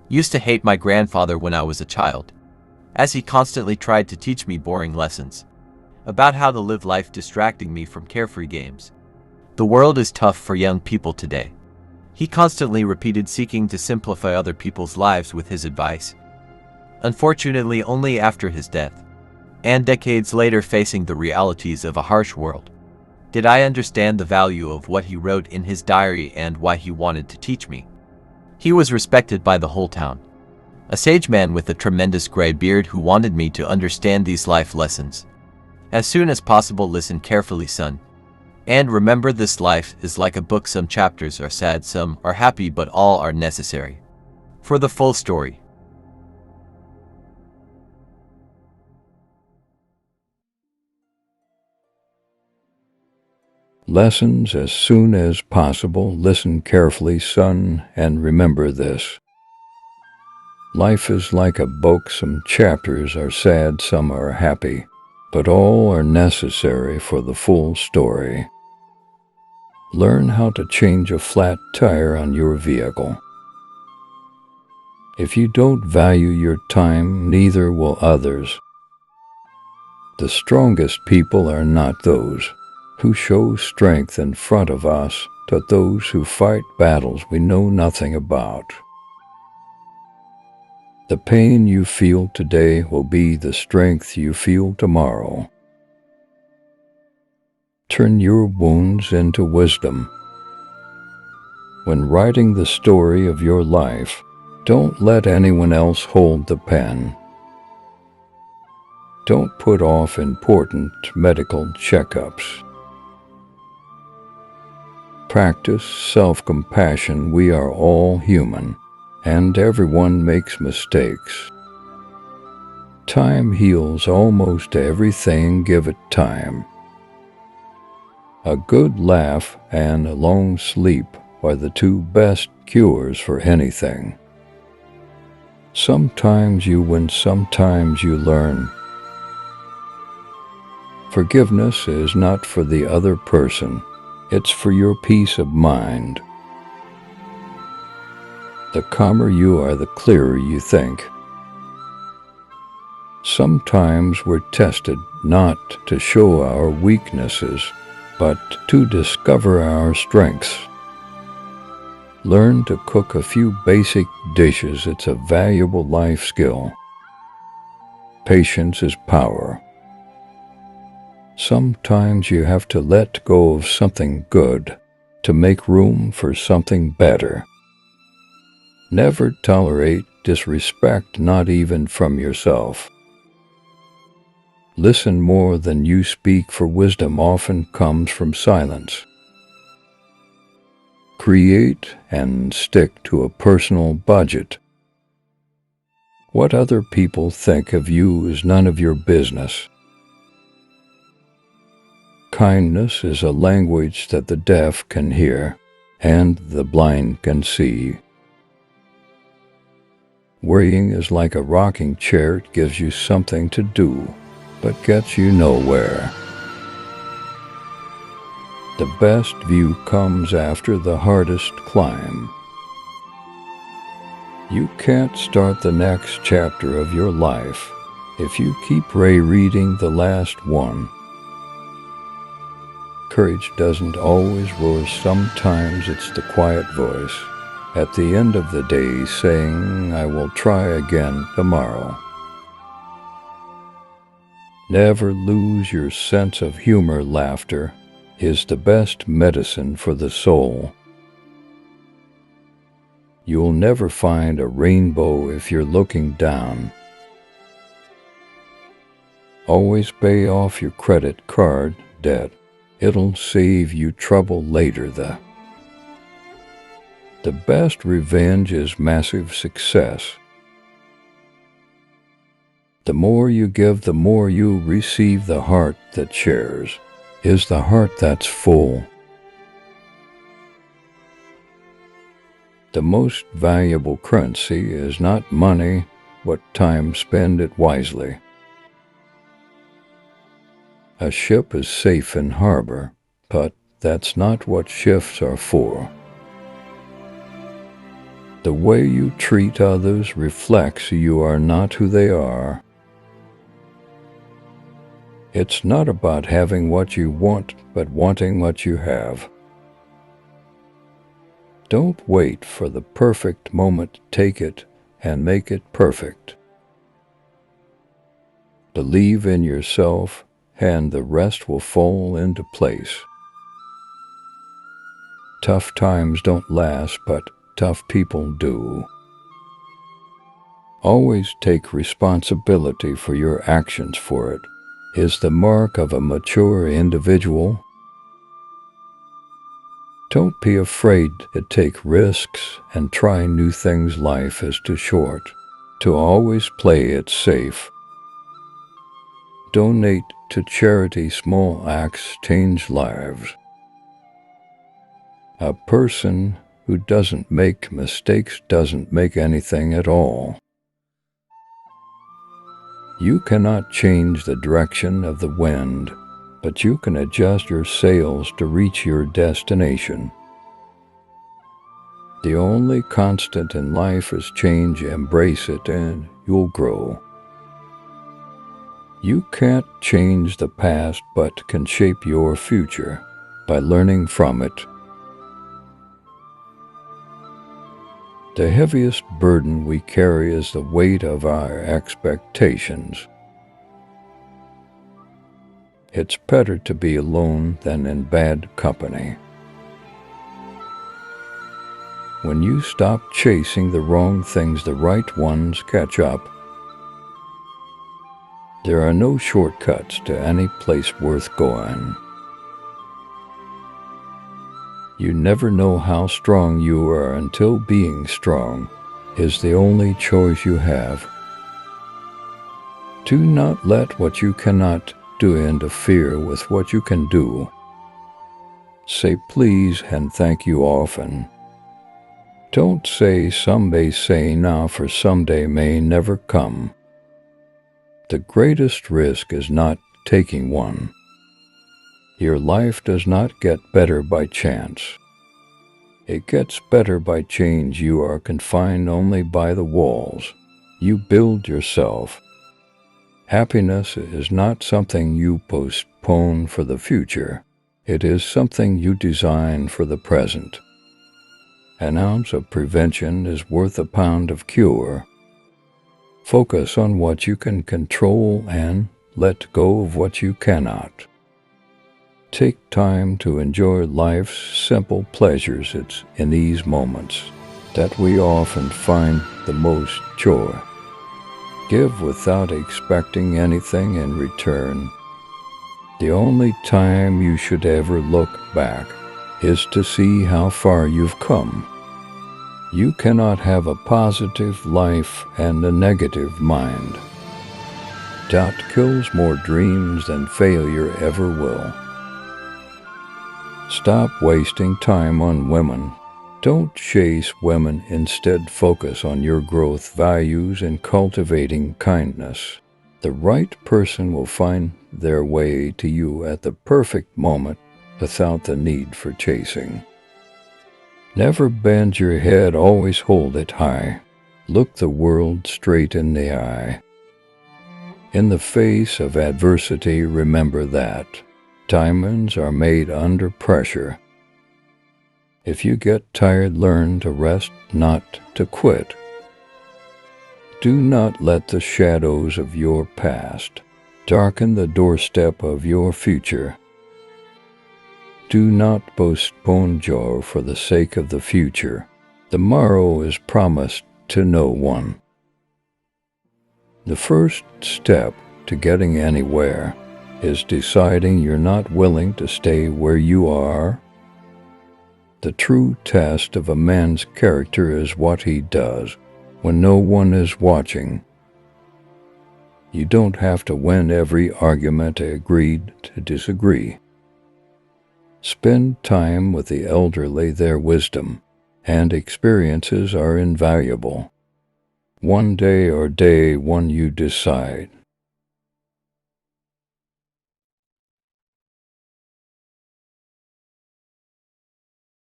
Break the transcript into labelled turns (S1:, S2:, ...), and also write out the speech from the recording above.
S1: Used to hate my grandfather when I was a child, as he constantly tried to teach me boring lessons about how to live life, distracting me from carefree games. The world is tough for young people today. He constantly repeated, seeking to simplify other people's lives with his advice. Unfortunately, only after his death, and decades later facing the realities of a harsh world, did I understand the value of what he wrote in his diary and why he wanted to teach me. He was respected by the whole town, a sage man with a tremendous gray beard who wanted me to understand these life lessons as soon as possible. Listen carefully, son, and remember, this life is like a book. Some chapters are sad, some are happy, but all are necessary for the full story.
S2: Lessons as soon as possible. Listen carefully, son, and remember this. Life is like a book. Some chapters are sad, some are happy, but all are necessary for the full story. Learn how to change a flat tire on your vehicle. If you don't value your time, neither will others. The strongest people are not those who show strength in front of us, but those who fight battles we know nothing about. The pain you feel today will be the strength you feel tomorrow. Turn your wounds into wisdom. When writing the story of your life, don't let anyone else hold the pen. Don't put off important medical checkups. Practice self-compassion. We are all human, and everyone makes mistakes. Time heals almost everything. Give it time. A good laugh and a long sleep are the two best cures for anything. Sometimes you win, sometimes you learn. Forgiveness is not for the other person. It's for your peace of mind. The calmer you are, the clearer you think. Sometimes we're tested not to show our weaknesses, but to discover our strengths. Learn to cook a few basic dishes. It's a valuable life skill. Patience is power. Sometimes you have to let go of something good to make room for something better. Never tolerate disrespect, not even from yourself. Listen more than you speak, for wisdom often comes from silence. Create and stick to a personal budget. What other people think of you is none of your business. Kindness is a language that the deaf can hear and the blind can see. Worrying is like a rocking chair. It gives you something to do, but gets you nowhere. The best view comes after the hardest climb. You can't start the next chapter of your life if you keep rereading the last one. Courage doesn't always roar. Sometimes it's the quiet voice at the end of the day saying, I will try again tomorrow. Never lose your sense of humor. Laughter is the best medicine for the soul. You'll never find a rainbow if you're looking down. Always pay off your credit card debt. It'll save you trouble later. The best revenge is massive success. The more you give, the more you receive. The heart that shares is the heart that's full. The most valuable currency is not money, but time. Spend it wisely. A ship is safe in harbor, but that's not what ships are for. The way you treat others reflects you are not who they are. It's not about having what you want, but wanting what you have. Don't wait for the perfect moment. Take it and make it perfect. Believe in yourself, and the rest will fall into place. Tough times don't last, but tough people do. Always take responsibility for your actions, for it is the mark of a mature individual. Don't be afraid to take risks and try new things. Life is too short to always play it safe. Donate to charity. Small acts change lives. A person who doesn't make mistakes doesn't make anything at all. You cannot change the direction of the wind, but you can adjust your sails to reach your destination. The only constant in life is change. Embrace it and you'll grow. You can't change the past, but can shape your future by learning from it. The heaviest burden we carry is the weight of our expectations. It's better to be alone than in bad company. When you stop chasing the wrong things, the right ones catch up. There are no shortcuts to any place worth going. You never know how strong you are until being strong is the only choice you have. Do not let what you cannot do interfere with what you can do. Say please and thank you often. Don't say someday, say now, for someday may never come. The greatest risk is not taking one. Your life does not get better by chance. It gets better by change. You are confined only by the walls you build yourself. Happiness is not something you postpone for the future. It is something you design for the present. An ounce of prevention is worth a pound of cure. Focus on what you can control and let go of what you cannot. Take time to enjoy life's simple pleasures. It's in these moments that we often find the most joy. Give without expecting anything in return. The only time you should ever look back is to see how far you've come. You cannot have a positive life and a negative mind. Doubt kills more dreams than failure ever will. Stop wasting time on women. Don't chase women. Instead, focus on your growth, values, and cultivating kindness. The right person will find their way to you at the perfect moment without the need for chasing. Never bend your head, always hold it high. Look the world straight in the eye. In the face of adversity, remember that diamonds are made under pressure. If you get tired, learn to rest, not to quit. Do not let the shadows of your past darken the doorstep of your future. Do not postpone joy for the sake of the future. The morrow is promised to no one. The first step to getting anywhere is deciding you're not willing to stay where you are. The true test of a man's character is what he does when no one is watching. You don't have to win every argument, agreed to disagree. Spend time with the elderly. Their wisdom and experiences are invaluable. One day or day one you decide